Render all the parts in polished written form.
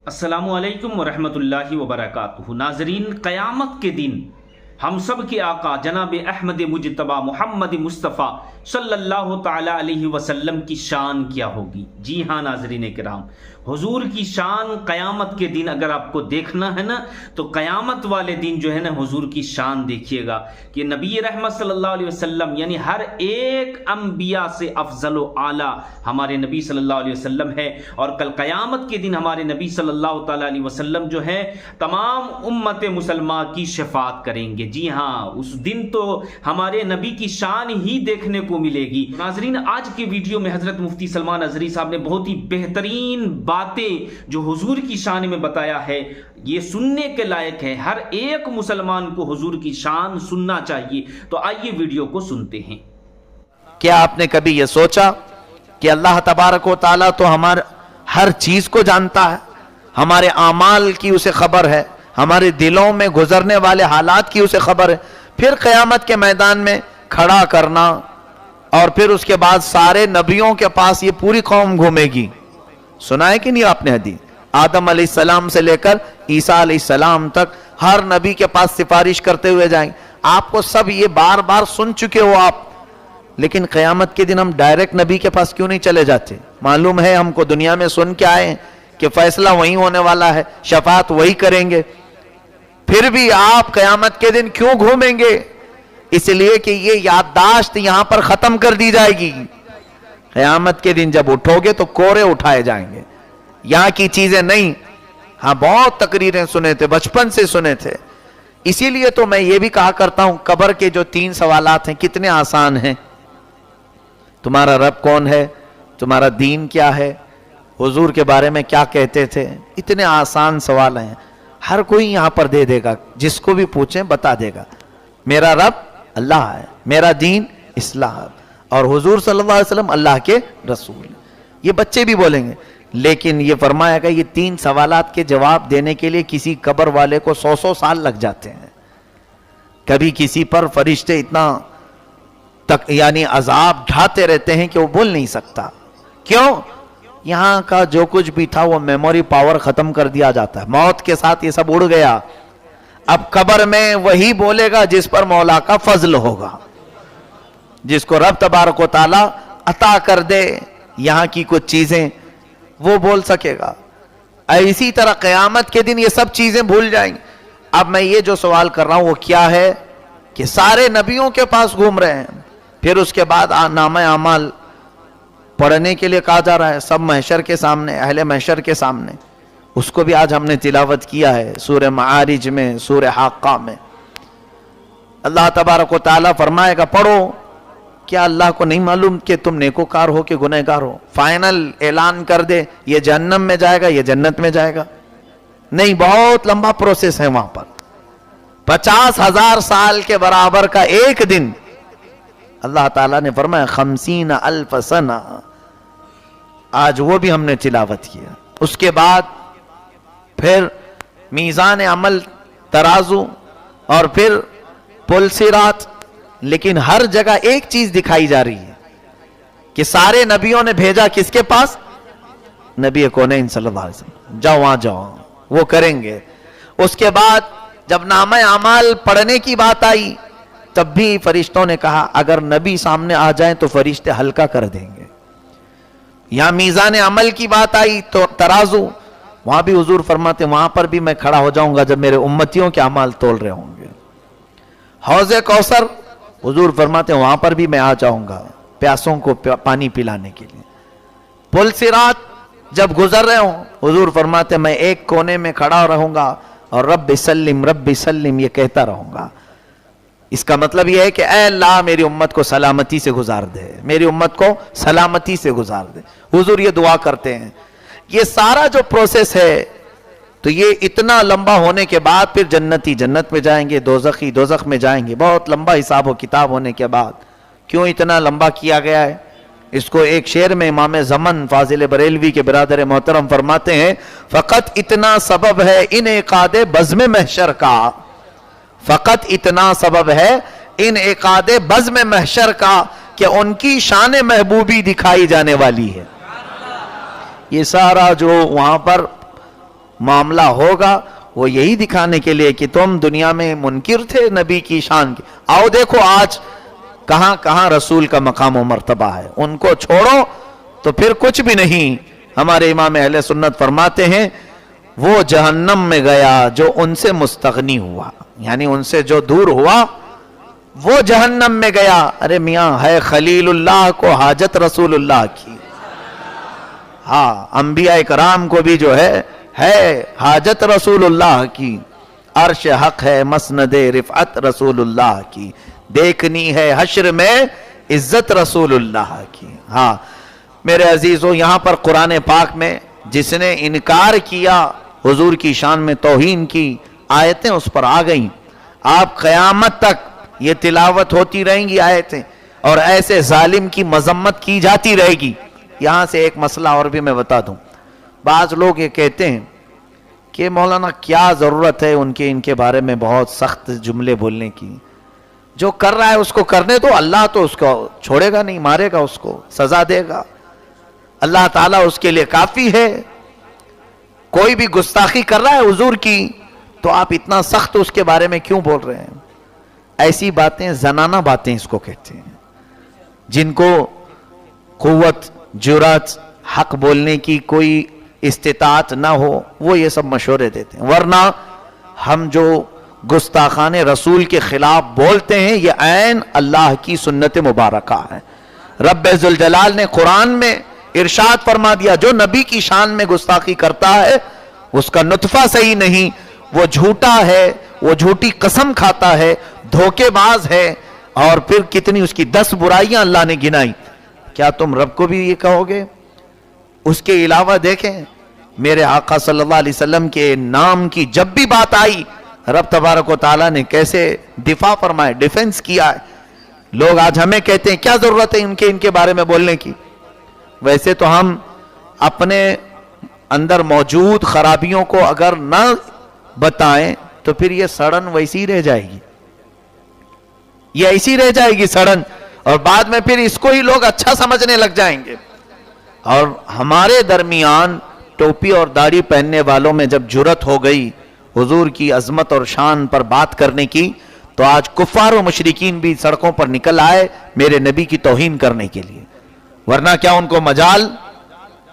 अस्सलामुअलैकुम वरहमतुल्लाहि वबरकातुहू। नाजरीन, क़यामत के दिन हम सब के आका जनाब अहमद मुजतबा मोहम्मद मुस्तफ़ा सल्लल्लाहु ताला अलैहि वसल्लम की शान क्या होगी। जी हाँ नाजरीन किराम, हुजूर की शान क़यामत के दिन अगर आपको देखना है ना, तो क़यामत वाले दिन जो है ना हुजूर की शान देखिएगा कि नबी रहमत सल्लल्लाहु अलैहि वसल्लम यानी हर एक अंबिया से अफजल व आला हमारे नबी सल्लल्लाहु अलैहि वसल्लम है। और कल क़यामत के दिन हमारे नबी सल्लल्लाहु ताला अलैहि वसल्लम जो है तमाम उम्मत मुसलमा की शफात करेंगे। जी हाँ, उस दिन तो हमारे नबी की शान ही देखने को मिलेगी। नाजरीन, आज के वीडियो में हजरत मुफ्ती सलमान अजहरी साहब ने बहुत ही बेहतरीन बातें जो हुजूर की शान में बताया है, ये सुनने के लायक है। हर एक मुसलमान को हुजूर की शान सुनना चाहिए। तो आइए वीडियो को सुनते हैं। क्या आपने कभी ये सोचा कि अल्लाह तबारक व ताला तो हमारे हर चीज को जानता है, हमारे आमाल की उसे खबर है, हमारे दिलों में गुजरने वाले हालात की उसे खबर है। फिर क़यामत के मैदान में खड़ा करना और फिर उसके बाद सारे नबियों के पास ये पूरी कौम घूमेगी। सुना है कि नहीं आपने हदीस? आदम अलैहिस्सलाम से लेकर ईसा अलैहिस्सलाम तक हर नबी के पास सिफारिश करते हुए जाएंगे। आपको सब ये बार बार सुन चुके हो आप, लेकिन क़यामत के दिन हम डायरेक्ट नबी के पास क्यों नहीं चले जाते? मालूम है हमको, दुनिया में सुन के आए हैं कि फैसला वही होने वाला है, शफात वही करेंगे, फिर भी आप क़यामत के दिन क्यों घूमेंगे? इसलिए कि ये याददाश्त यहां पर खत्म कर दी जाएगी। क़यामत के दिन जब उठोगे तो कोरे उठाए जाएंगे, यहां की चीजें नहीं। हाँ, बहुत तकरीरें सुने थे, बचपन से सुने थे। इसीलिए तो मैं ये भी कहा करता हूं, कब्र के जो 3 सवालात हैं कितने आसान हैं। तुम्हारा रब कौन है, तुम्हारा दीन क्या है, हुजूर के बारे में क्या कहते थे, इतने आसान सवाल हैं। हर कोई यहां पर दे देगा, जिसको भी पूछें बता देगा। मेरा रब अल्लाह है, मेरा दीन इस्लाम, और हुजूर सल्लल्लाहु अलैहि वसल्लम अल्लाह के रसूल। ये बच्चे भी बोलेंगे। लेकिन ये फरमाया गया, ये 3 सवालात के जवाब देने के लिए किसी कब्र वाले को 100 साल लग जाते हैं। कभी किसी पर फरिश्ते इतना तक यानी अजाब ढाते रहते हैं कि वो बोल नहीं सकता। क्यों? यहां का जो कुछ भी था वो मेमोरी पावर खत्म कर दिया जाता है, मौत के साथ ये सब उड़ गया। अब कब्र में वही बोलेगा जिस पर मौला का फजल होगा, जिसको रब तबारक व ताला अता कर दे यहां की कुछ चीजें, वो बोल सकेगा। इसी तरह क़यामत के दिन ये सब चीजें भूल जाएंगे। अब मैं ये जो सवाल कर रहा हूं वो क्या है कि सारे नबियों के पास घूम रहे हैं, फिर उसके बाद नामा अमाल पढ़ने के लिए कहा जा रहा है, सब महशर के सामने, अहले महशर के सामने। उसको भी आज हमने तिलावत किया है सूरह मारिज में, सूरह हाक्का में। अल्लाह तबारक व ताला फरमाएगा, पढ़ो। क्या अल्लाह को नहीं मालूम कि तुम नेकोकार हो कि गुनहगार हो? फाइनल ऐलान कर दे, ये जहन्नम में जाएगा, ये जन्नत में जाएगा? नहीं, बहुत लंबा प्रोसेस है वहां पर। 50,000 साल के बराबर का एक दिन अल्लाह ताला ने फरमाया 50 अल्फ सना। आज वो भी हमने तिलावत किया। उसके बाद फिर मीज़ान अमल, तराजू, और फिर पुल सिरात। लेकिन हर जगह एक चीज दिखाई जा रही है कि सारे नबियों ने भेजा किसके पास? नबी कौनैन सल्लल्लाहु अलैहि वसल्लम। जाओ वहां जाओ, वो करेंगे। उसके बाद जब नामा अमाल पढ़ने की बात आई, तब भी फरिश्तों ने कहा अगर नबी सामने आ जाएं तो फरिश्ते हल्का कर देंगे। यहां मीज़ान अमल की बात आई तो तराजू, वहां भी हुजूर फरमाते वहां पर भी मैं खड़ा हो जाऊंगा जब मेरे उम्मतियों के अमाल तोल रहे होंगे। हौज़े कौसर, हुजूर फरमाते वहां पर भी मैं आ जाऊंगा प्यासों को पानी पिलाने के लिए। पुल सिरात जब गुजर रहे हो, हुजूर फरमाते मैं एक कोने में खड़ा रहूंगा और रब्बि सल्लिम ये कहता रहूंगा। इसका मतलब यह है कि ऐ अल्लाह मेरी उम्मत को सलामती से गुजार दे, मेरी उम्मत को सलामती से गुजार दे। हुजूर ये दुआ करते हैं। ये सारा जो प्रोसेस है, तो ये इतना लंबा होने के बाद फिर जन्नती जन्नत में जाएंगे, दोज़खी दोज़ख में जाएंगे। बहुत लंबा हिसाब व किताब होने के बाद क्यों इतना लंबा किया गया है? इसको एक शेर में इमाम ज़मन फाजिल बरेलवी के बिरादर मोहतरम फरमाते हैं, फ़कत इतना सबब है इनेकादे बज़्म महशर का, फ़कत इतना सबब है इनेकादे बज़्म महशर का कि उनकी शान महबूबी दिखाई जाने वाली है। ये सारा जो वहां पर معاملہ ہوگا وہ یہی دکھانے کے لیے کہ تم دنیا میں منکر تھے نبی کی شان کی، آؤ دیکھو آج کہاں کہاں رسول کا مقام و مرتبہ ہے، ان کو چھوڑو تو پھر کچھ بھی نہیں۔ ہمارے امام اہل سنت فرماتے ہیں وہ جہنم میں گیا جو ان سے مستغنی ہوا، یعنی ان سے جو دور ہوا وہ جہنم میں گیا۔ ارے میاں ہے خلیل اللہ کو حاجت رسول اللہ کی، ہاں انبیاء کرام کو بھی جو ہے حاجت رسول اللہ کی، عرش حق ہے مسند رفعت رسول اللہ کی، دیکھنی ہے حشر میں عزت رسول اللہ کی۔ ہاں میرے عزیزو، یہاں پر قرآن پاک میں جس نے انکار کیا، حضور کی شان میں توہین کی، آیتیں اس پر آ گئیں۔ آپ قیامت تک یہ تلاوت ہوتی رہیں گی آیتیں، اور ایسے ظالم کی مذمت کی جاتی رہے گی۔ یہاں سے ایک مسئلہ اور بھی میں بتا دوں، بعض لوگ یہ کہتے ہیں کہ مولانا کیا ضرورت ہے ان کے بارے میں بہت سخت جملے بولنے کی، جو کر رہا ہے اس کو کرنے دو، اللہ تو اس کو چھوڑے گا نہیں، مارے گا، اس کو سزا دے گا، اللہ تعالیٰ اس کے لیے کافی ہے۔ کوئی بھی گستاخی کر رہا ہے حضور کی تو آپ اتنا سخت اس کے بارے میں کیوں بول رہے ہیں؟ ایسی باتیں زنانہ باتیں اس کو کہتے ہیں، جن کو قوت جرات حق بولنے کی کوئی استطاعت نہ ہو وہ یہ سب مشورے دیتے ہیں۔ ورنہ ہم جو گستاخان رسول کے خلاف بولتے ہیں یہ عین اللہ کی سنت مبارکہ ہے۔ رب ذوالجلال نے قرآن میں ارشاد فرما دیا جو نبی کی شان میں گستاخی کرتا ہے اس کا نطفہ صحیح نہیں، وہ جھوٹا ہے، وہ جھوٹی قسم کھاتا ہے، دھوکے باز ہے، اور پھر کتنی اس کی 10 برائیاں اللہ نے گنائی۔ کیا تم رب کو بھی یہ کہو گے؟ اس کے علاوہ دیکھیں میرے آقا صلی اللہ علیہ وسلم کے نام کی جب بھی بات آئی رب تبارک و تعالیٰ نے کیسے دفاع فرمائے، ڈیفنس کیا ہے۔ لوگ آج ہمیں کہتے ہیں کیا ضرورت ہے ان کے بارے میں بولنے کی؟ ویسے تو ہم اپنے اندر موجود خرابیوں کو اگر نہ بتائیں تو پھر یہ سڑن ویسی رہ جائے گی، یہ ایسی رہ جائے گی سڑن، اور بعد میں پھر اس کو ہی لوگ اچھا سمجھنے لگ جائیں گے۔ اور ہمارے درمیان ٹوپی اور داڑھی پہننے والوں میں جب جرت ہو گئی حضور کی عظمت اور شان پر بات کرنے کی تو آج کفار و مشرکین بھی سڑکوں پر نکل آئے میرے نبی کی توہین کرنے کے لیے۔ ورنہ کیا ان کو مجال،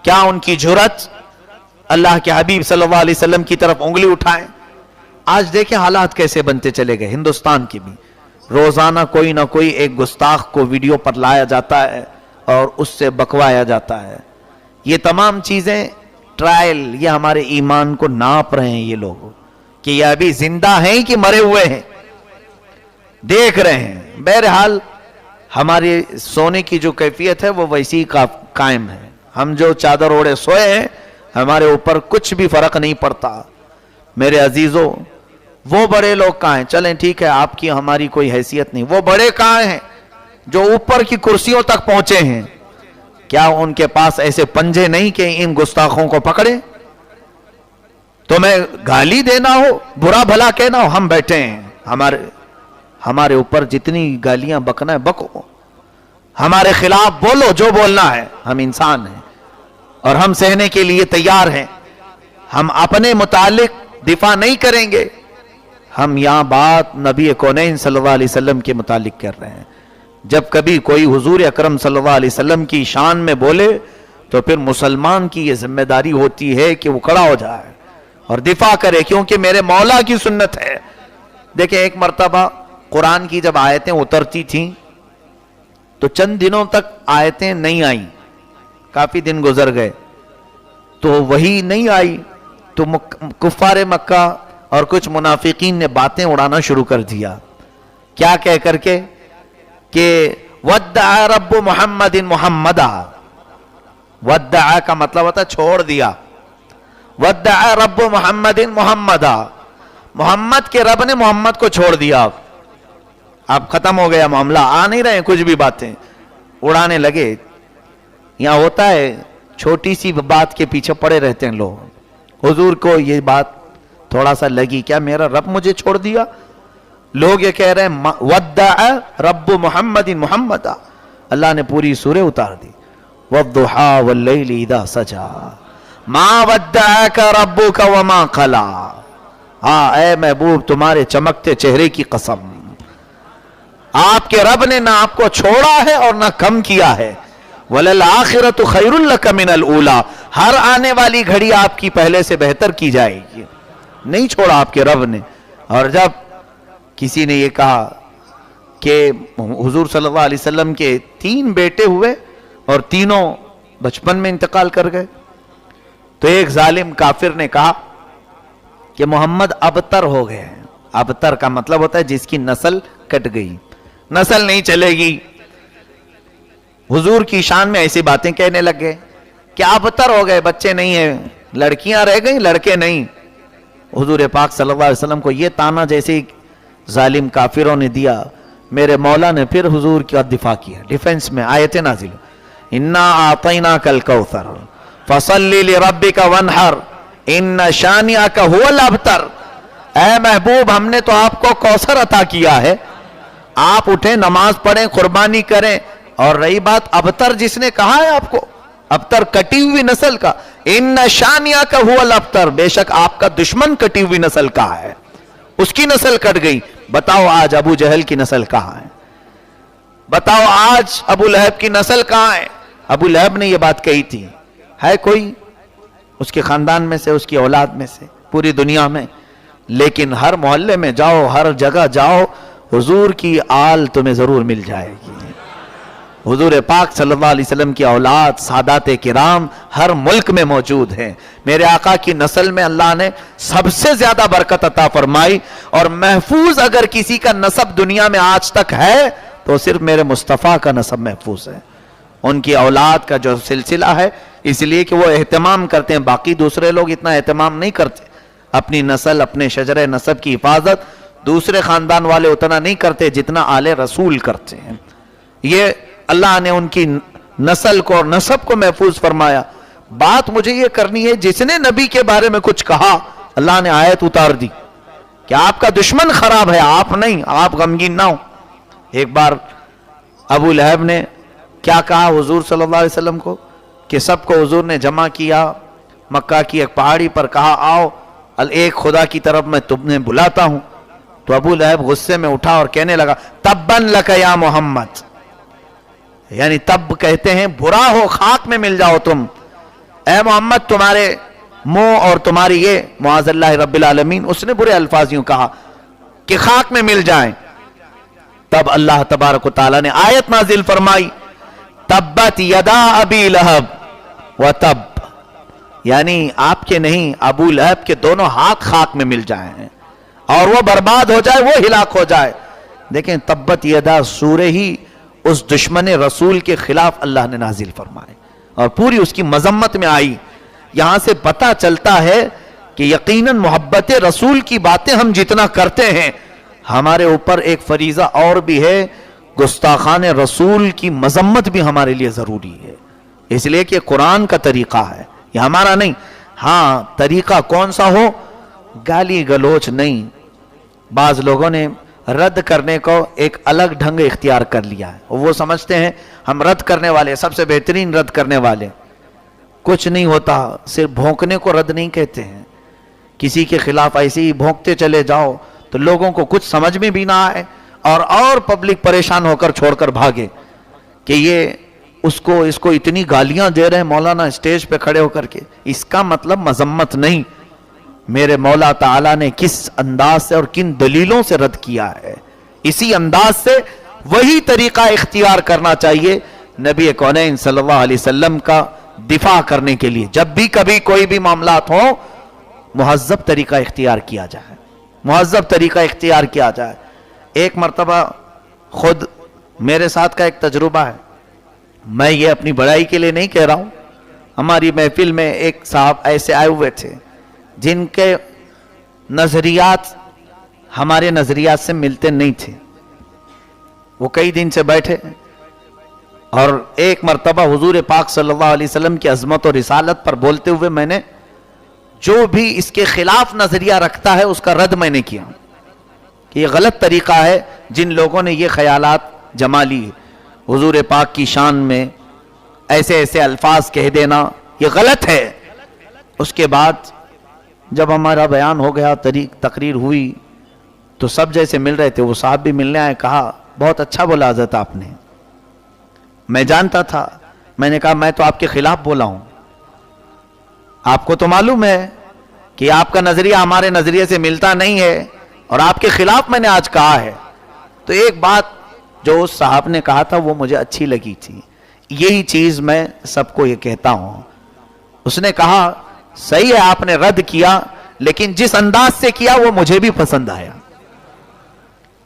کیا ان کی جرت اللہ کے حبیب صلی اللہ علیہ وسلم کی طرف انگلی اٹھائیں؟ آج دیکھیں حالات کیسے بنتے چلے گئے، ہندوستان کی بھی روزانہ کوئی نہ کوئی ایک گستاخ کو ویڈیو پر لایا جاتا ہے اور اس سے بکوایا جاتا ہے۔ یہ تمام چیزیں ٹرائل، یہ ہمارے ایمان کو ناپ رہے ہیں یہ لوگ کہ یہ ابھی زندہ ہیں کہ مرے ہوئے ہیں، دیکھ رہے ہیں۔ بہرحال ہماری سونے کی جو کیفیت ہے وہ ویسی قائم ہے، ہم جو چادر اوڑے سوئے ہیں ہمارے اوپر کچھ بھی فرق نہیں پڑتا۔ میرے عزیزوں وہ بڑے لوگ کہاں ہیں؟ چلیں ٹھیک ہے آپ کی ہماری کوئی حیثیت نہیں، وہ بڑے کہاں ہیں جو اوپر کی کرسیوں تک پہنچے ہیں؟ کیا ان کے پاس ایسے پنجے نہیں کہ ان گستاخوں کو پکڑے؟ تمہیں گالی دینا ہو، برا بھلا کہنا ہو، ہم بیٹھے ہیں، ہمارے اوپر جتنی گالیاں بکنا ہے بکو، ہمارے خلاف بولو جو بولنا ہے، ہم انسان ہیں اور ہم سہنے کے لیے تیار ہیں۔ ہم اپنے متعلق دفاع نہیں کریں گے، ہم یہاں بات نبی کونین صلی اللہ علیہ وسلم کے متعلق کر رہے ہیں۔ جب کبھی کوئی حضور اکرم صلی اللہ علیہ وسلم کی شان میں بولے تو پھر مسلمان کی یہ ذمہ داری ہوتی ہے کہ وہ کھڑا ہو جائے اور دفاع کرے، کیونکہ میرے مولا کی سنت ہے۔ دیکھیں ایک مرتبہ قرآن کی جب آیتیں اترتی تھیں تو چند دنوں تک آیتیں نہیں آئیں، کافی دن گزر گئے تو وہی نہیں آئی، تو کفار مکہ اور کچھ منافقین نے باتیں اڑانا شروع کر دیا، کیا کہہ کر کے کہ ودع رب محمد محمدا، ودع کا مطلب ہوتا چھوڑ دیا، ودع رب محمد محمدا، محمد کے رب نے محمد کو چھوڑ دیا، اب ختم ہو گیا معاملہ، آ نہیں رہے کچھ بھی باتیں اڑانے لگے۔ یہاں ہوتا ہے چھوٹی سی بات کے پیچھے پڑے رہتے ہیں لوگ۔ حضور کو یہ بات تھوڑا سا لگی، کیا میرا رب مجھے چھوڑ دیا؟ لوگ یہ کہہ رہے ہیں ودع رب محمد محمد، اللہ نے پوری سورہ اتار دی، والضحی واللیل اذا سجا، मा वद्दअका रब्बुका वमा खला। हाँ ऐ महबूब, तुम्हारे चमकते चेहरे की कसम, आपके रब ने ना आपको छोड़ा है और ना कम किया है। वलल आखिरतु खैरुल लक मिनल ऊला, हर आने वाली घड़ी आपकी पहले से बेहतर की जाएगी। नहीं छोड़ा आपके रब ने। और जब किसी ने ये कहा कि हुजूर सल्लल्लाहु अलैहि वसल्लम के 3 बेटे हुए और तीनों बचपन में इंतकाल कर गए, तो एक जालिम काफिर ने कहा कि मोहम्मद अबतर हो गए हैं। अबतर का मतलब होता है जिसकी नस्ल कट गई, नस्ल नहीं चलेगी। हुजूर की शान में ऐसी बातें कहने लग गए कि अबतर हो गए, बच्चे नहीं है, लड़कियां रह गई, लड़के नहीं। हुजूर पाक सल्लल्लाहु अलैहि वसल्लम को यह ताना जैसे ही जालिम काफिरों ने दिया, मेरे मौला ने फिर हुजूर का दिफा किया। डिफेंस में आयतें नाजिल, इन्ना आतैना कल कौसर फसल्ली लिरब्बिका वनहर इन्न शानिअका हुवल अबतर। ऐ महबूब, हमने तो आपको कौसर अता किया है, आप उठे, नमाज पढ़ें, कुर्बानी करें। और रही बात अबतर, जिसने कहा है आपको, अबतर कटी हुई नस्ल का, इन्न शानिअका हुवल अबतर, बेशक आपका दुश्मन कटी हुई नस्ल का है, उसकी नस्ल कट गई। बताओ आज अबू जहल की नस्ल कहां है? बताओ आज अबू लहब की नस्ल कहां है? अबू लहब ने यह बात कही थी, है कोई उसके खानदान में से, उसकी औलाद में से पूरी दुनिया में? लेकिन हर मोहल्ले में जाओ, हर जगह जाओ, हुजूर की आल तुम्हें जरूर मिल जाएगी। हुजूर पाक सल्लल्लाहु अलैहि वसल्लम की औलाद सादाते किराम हर मुल्क में मौजूद हैं। मेरे आका की नस्ल में अल्लाह ने सबसे ज्यादा बरकत अता फरमाई। और महफूज अगर किसी का नसब दुनिया में आज तक है तो सिर्फ मेरे मुस्तफ़ा का नसब महफूज है, उनकी औलाद का जो सिलसिला है, इसलिए कि वो एहतमाम करते हैं। बाकी दूसरे लोग इतना एहतमाम नहीं करते, अपनी नस्ल, अपने शजरे नसब की हिफाजत दूसरे खानदान वाले उतना नहीं करते जितना आले रसूल करते हैं। ये अल्लाह ने उनकी नस्ल को और नसब को महफूज फरमाया। बात मुझे ये करनी है, जिसने नबी के बारे में कुछ कहा, अल्लाह ने आयत उतार दी कि आपका दुश्मन खराब है, आप नहीं, आप गमगीन ना हो। एक बार अबू लहब ने क्या कहा हुजूर सल्लल्लाहु अलैहि वसल्लम को कि सबको हुजूर ने जमा किया, मक्का की एक पहाड़ी पर कहा, आओ एक खुदा की तरफ मैं तुम्हें बुलाता हूं। तो अबू लहब गुस्से में उठा और कहने लगा, तब्बन लक या मोहम्मद, यानी तब कहते हैं बुरा हो, खाक में मिल जाओ तुम, ए मोहम्मद, तुम्हारे मुंह और तुम्हारी ये मुआज़ल्लाह रब्बिल आलमीन, उसने बुरे अल्फाज यूं कहा कि खाक में मिल जाएं। तब अल्लाह तबारक व तआला ने आयत नाजिल फरमाई, तब्बत यदा अबी लहब व तब, यानी आपके नहीं, अबू लहब के दोनों हाथ खाक में मिल जाएं और वो बर्बाद हो जाए, वो हिलाक हो जाए। देखें, तब्बत यदा सूरे ही उस दुश्मन रसूल के खिलाफ अल्लाह ने नाजिल फरमाए और पूरी उसकी मजम्मत में आई। यहां से पता चलता है कि यकीनन मोहब्बत रसूल की बातें हम जितना करते हैं, हमारे ऊपर एक फरीजा और भी है, गुस्ताखान रसूल की मजम्मत भी हमारे लिए जरूरी है। इसलिए कि कुरान का तरीका है, ये हमारा नहीं। हाँ, तरीका कौन सा हो? गाली गलोच नहीं। बाज लोगों ने रद्द करने को एक अलग ढंग इख्तियार कर लिया है, वो समझते हैं हम रद्द करने वाले, सबसे बेहतरीन रद्द करने वाले। कुछ नहीं होता, सिर्फ भौंकने को रद्द नहीं कहते हैं। किसी के खिलाफ ऐसे ही भौंकते चले जाओ तो लोगों को कुछ समझ में भी ना आए और पब्लिक परेशान होकर छोड़कर भागे कि ये उसको इसको इतनी गालियां दे रहे हैं मौलाना स्टेज पे खड़े होकर के। इसका मतलब मजम्मत नहीं, मेरे मौला ताला ने किस अंदाज से और किन दलीलों से रद्द किया है, इसी अंदाज से वही तरीका इख्तियार करना चाहिए नबी कौनैन सल्लल्लाहु अलैहि वसल्लम का दिफा करने के लिए। जब भी कभी कोई भी मामलात हो, मुहज्जब तरीका इख्तियार किया जाए, मुहज्जब तरीका इख्तियार किया जाए। एक मर्तबा खुद मेरे साथ का एक तजुर्बा है, मैं ये अपनी बड़ाई के लिए नहीं कह रहा हूं। हमारी महफिल में एक साहब ऐसे आए हुए थे जिनके नजरियात हमारे नजरियात से मिलते नहीं थे। वो कई दिन से बैठे और एक मर्तबा हुजूर पाक सल्लल्लाहु अलैहि वसल्लम की अजमत और रिसालत पर बोलते हुए मैंने जो भी इसके खिलाफ नजरिया रखता है उसका रद्द मैंने किया कि ये गलत तरीका है। जिन लोगों ने ये ख्यालात जमा ली हुजूर पाक की शान में ऐसे ऐसे अल्फाज कह देना, ये गलत है। اس کے بعد جب ہمارا بیان ہو گیا، تقریر ہوئی، تو سب جیسے مل رہے تھے، وہ صاحب بھی ملنے آئے، کہا بہت اچھا بولا حضرت آپ نے، میں جانتا تھا، میں نے کہا میں تو آپ کے خلاف بولا ہوں، آپ کو تو معلوم ہے کہ آپ کا نظریہ ہمارے نظریے سے ملتا نہیں ہے، اور آپ کے خلاف میں نے آج کہا ہے۔ تو ایک بات جو اس صاحب نے کہا تھا وہ مجھے اچھی لگی تھی، یہی چیز میں سب کو یہ کہتا ہوں۔ اس نے کہا صحیح ہے آپ نے رد کیا، لیکن جس انداز سے کیا وہ مجھے بھی پسند آیا۔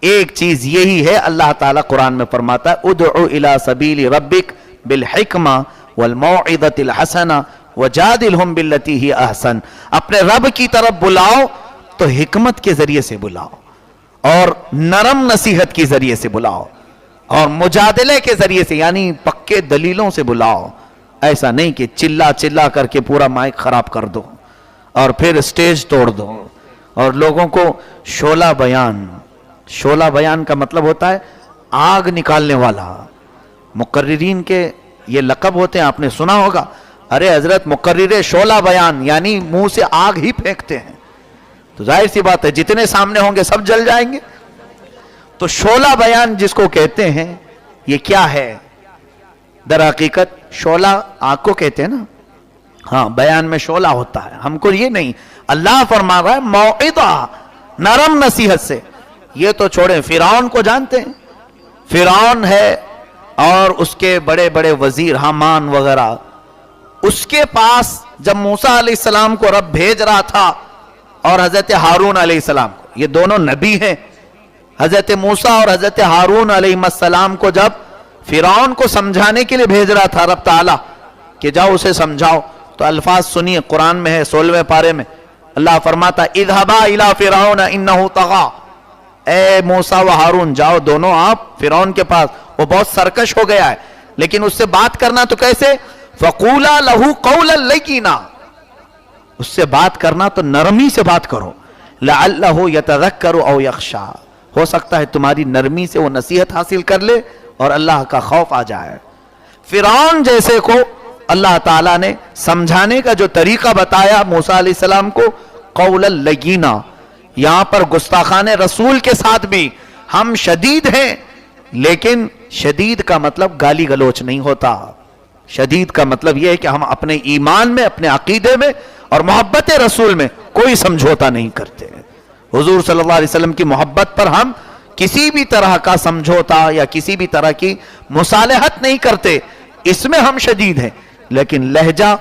ایک چیز یہی ہے، اللہ تعالیٰ قرآن میں فرماتا ہے ادعو الی سبیل ربک بالحکمہ والموعظۃ الحسنہ وجادلہم باللتی ہی احسن، اپنے رب کی طرف بلاؤ تو حکمت کے ذریعے سے بلاؤ، اور نرم نصیحت کے ذریعے سے بلاؤ، اور مجادلے کے ذریعے سے، یعنی پکے دلیلوں سے بلاؤ۔ ایسا نہیں کہ چلا چلا کر کے پورا مائک خراب کر دو اور پھر سٹیج توڑ دو، اور لوگوں کو شعلہ بیان کا مطلب ہوتا ہے آگ نکالنے والا۔ مقررین کے یہ لقب ہوتے ہیں، آپ نے سنا ہوگا، ارے حضرت مقرر شعلہ بیان، یعنی منہ سے آگ ہی پھینکتے ہیں، تو ظاہر سی بات ہے جتنے سامنے ہوں گے سب جل جائیں گے۔ تو شعلہ بیان جس کو کہتے ہیں، یہ کیا ہے؟ در حقیقت شعلہ آگ کو کہتے ہیں نا، ہاں بیان میں شعلہ ہوتا ہے، ہم کو یہ نہیں۔ اللہ فرما رہا ہے موعظہ، نرم نصیحت سے۔ یہ تو چھوڑیں، فرعون کو جانتے ہیں، فرعون ہے اور اس کے بڑے بڑے وزیر حامان وغیرہ، اس کے پاس جب موسیٰ علیہ السلام کو رب بھیج رہا تھا اور حضرت ہارون علیہ السلام کو، یہ دونوں نبی ہیں، حضرت موسیٰ اور حضرت ہارون علیہ السلام کو جب فرعون کو سمجھانے کے لیے بھیج رہا تھا رب تعالیٰ کہ جاؤ اسے سمجھاؤ، تو الفاظ سنیے، قرآن میں ہے 16ویں پارے میں اللہ فرماتا اذهبا الى فرعون انه طغى، اے موسیٰ و ہارون جاؤ دونوں آپ فرعون کے پاس، وہ بہت سرکش ہو گیا ہے، لیکن اس سے بات کرنا تو کیسے؟ فقولا له قولا لینا، اس سے بات کرنا تو نرمی سے بات کرو، لعلہ یتذکر او یخشی، ہو سکتا ہے تمہاری نرمی سے وہ نصیحت حاصل کر لے اور اللہ کا خوف آ جائے۔ فرعون جیسے کو اللہ تعالیٰ نے سمجھانے کا جو طریقہ بتایا موسیٰ علیہ السلام کو، قولا لینا، یہاں پر گستاخان رسول کے ساتھ بھی ہم شدید ہیں، لیکن شدید کا مطلب گالی گلوچ نہیں ہوتا، شدید کا مطلب یہ ہے کہ ہم اپنے ایمان میں، اپنے عقیدے میں اور محبت رسول میں کوئی سمجھوتا نہیں کرتے۔ حضور صلی اللہ علیہ وسلم کی محبت پر ہم کسی بھی طرح کا سمجھوتا یا کسی بھی طرح کی مصالحت نہیں کرتے، اس میں ہم شدید ہیں، لیکن لہجہ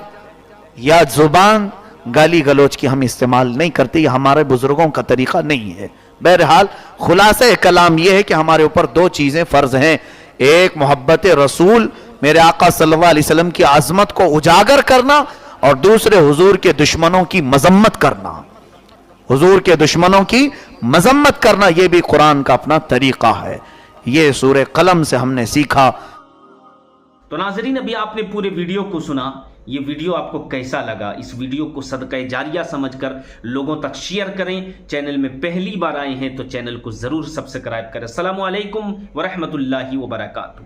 یا زبان گالی گلوچ کی ہم استعمال نہیں کرتے، یہ ہمارے بزرگوں کا طریقہ نہیں ہے۔ بہرحال خلاصہ کلام یہ ہے کہ ہمارے اوپر دو چیزیں فرض ہیں، ایک محبت رسول، میرے آقا صلی اللہ علیہ وسلم کی عظمت کو اجاگر کرنا، اور دوسرے حضور کے دشمنوں کی مذمت کرنا، حضور کے دشمنوں کی مذمت کرنا، یہ بھی قرآن کا اپنا طریقہ ہے، یہ سورہ قلم سے ہم نے سیکھا۔ تو ناظرین ابھی آپ نے پورے ویڈیو کو سنا، یہ ویڈیو آپ کو کیسا لگا؟ اس ویڈیو کو صدقہ جاریہ سمجھ کر لوگوں تک شیئر کریں، چینل میں پہلی بار آئے ہیں تو چینل کو ضرور سبسکرائب کریں۔ السلام علیکم ورحمۃ اللہ وبرکاتہ۔